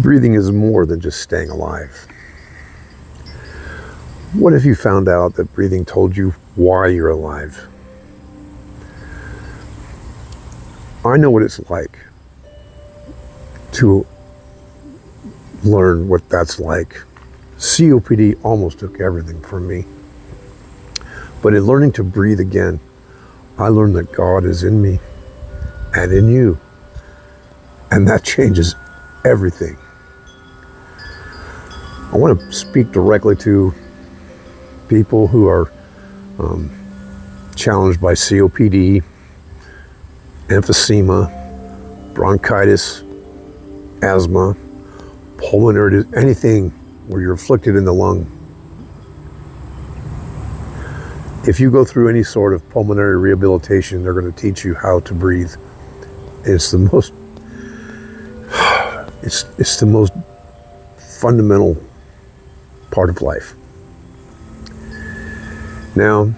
Breathing is more than just staying alive. What if you found out that breathing told you why you're alive? I know what it's like to learn what that's like. COPD almost took everything from me. But in learning to breathe again, I learned that God is in me and in you. And that changes everything. I want to speak directly to people who are challenged by COPD, emphysema, bronchitis, asthma, pulmonary, anything where you're afflicted in the lung. If you go through any sort of pulmonary rehabilitation, they're going to teach you how to breathe. It's the most, it's the most fundamental part of life. Now,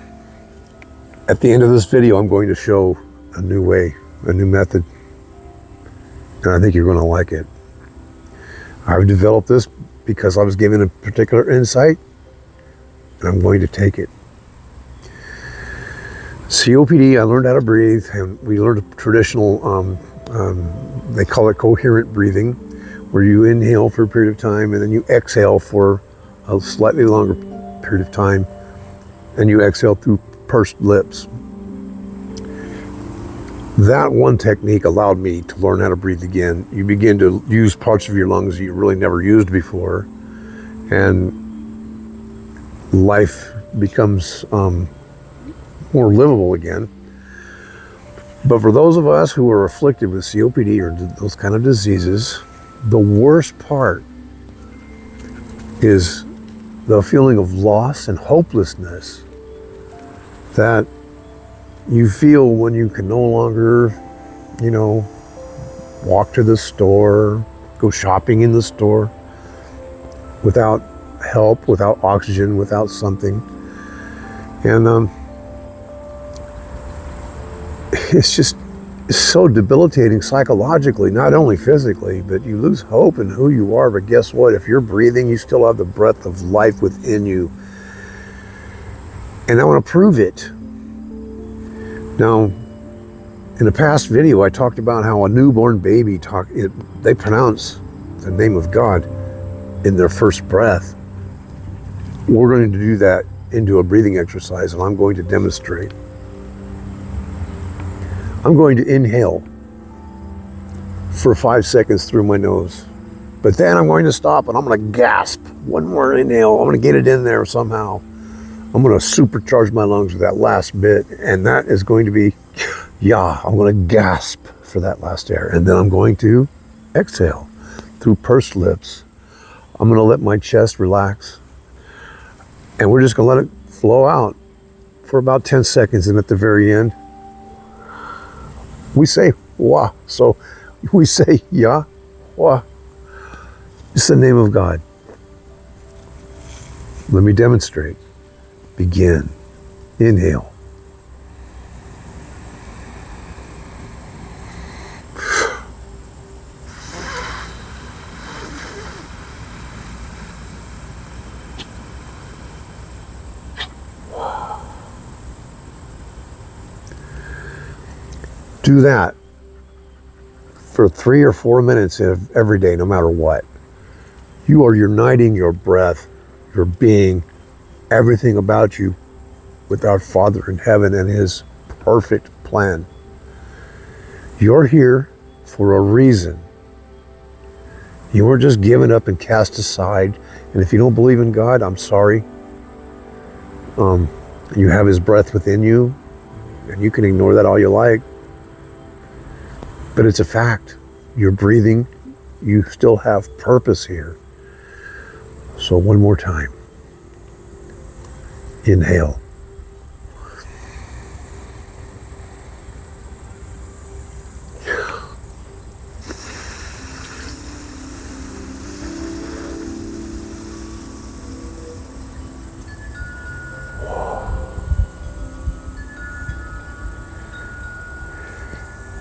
at the end of this video, I'm going to show a new way, a new method, and I think you're going to like it. I've developed this because I was given a particular insight, and I'm going to take it. COPD, I learned how to breathe, and we learned a traditional, they call it coherent breathing, where you inhale for a period of time, and then you exhale for a slightly longer period of time, and you exhale through pursed lips. That one technique allowed me to learn how to breathe again. You begin to use parts of your lungs you really never used before, and life becomes more livable again. But for those of us who are afflicted with COPD or those kind of diseases, the worst part is the feeling of loss and hopelessness that you feel when you can no longer, walk to the store, go shopping in the store without help, without oxygen, without something. And it's so debilitating psychologically, not only physically, but you lose hope in who you are. But guess what? If you're breathing, you still have the breath of life within you. And I want to prove it. Now, in a past video, I talked about how a newborn baby, they pronounce the name of God in their first breath. We're going to do that into a breathing exercise, and I'm going to demonstrate. I'm going to inhale for 5 seconds through my nose, but then I'm going to stop and I'm going to gasp. One more inhale. I'm going to get it in there somehow. I'm going to supercharge my lungs with that last bit, and that is going to be, I'm going to gasp for that last air, and then I'm going to exhale through pursed lips. I'm going to let my chest relax, and we're just going to let it flow out for about 10 seconds, and at the very end, we say wah. So we say ya, wah. It's the name of God. Let me demonstrate. Begin. Inhale. Do that for 3 or 4 minutes every day, no matter what. You are uniting your breath, your being, everything about you with our Father in heaven and His perfect plan. You're here for a reason. You weren't just given up and cast aside. And if you don't believe in God, I'm sorry. You have His breath within you, and you can ignore that all you like. But it's a fact. You're breathing. You still have purpose here. So one more time. Inhale.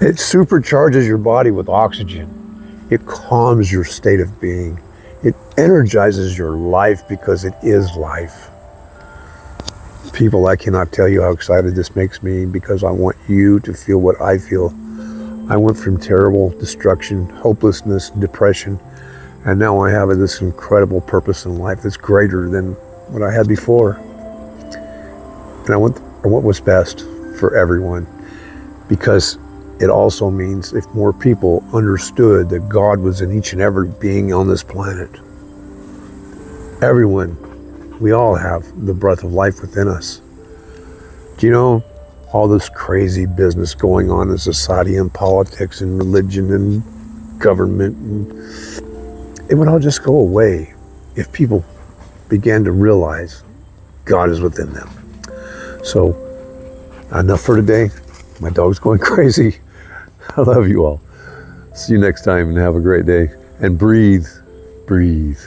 It supercharges your body with oxygen. It calms your state of being. It energizes your life because it is life. People, I cannot tell you how excited this makes me because I want you to feel what I feel. I went from terrible destruction, hopelessness, depression, and now I have this incredible purpose in life that's greater than what I had before. And I want what's best for everyone, because it also means if more people understood that God was in each and every being on this planet, everyone, we all have the breath of life within us. Do you know all this crazy business going on in society and politics and religion and government? It would all just go away if people began to realize God is within them. So, enough for today. My dog's going crazy. I love you all. See you next time and have a great day. And breathe, breathe.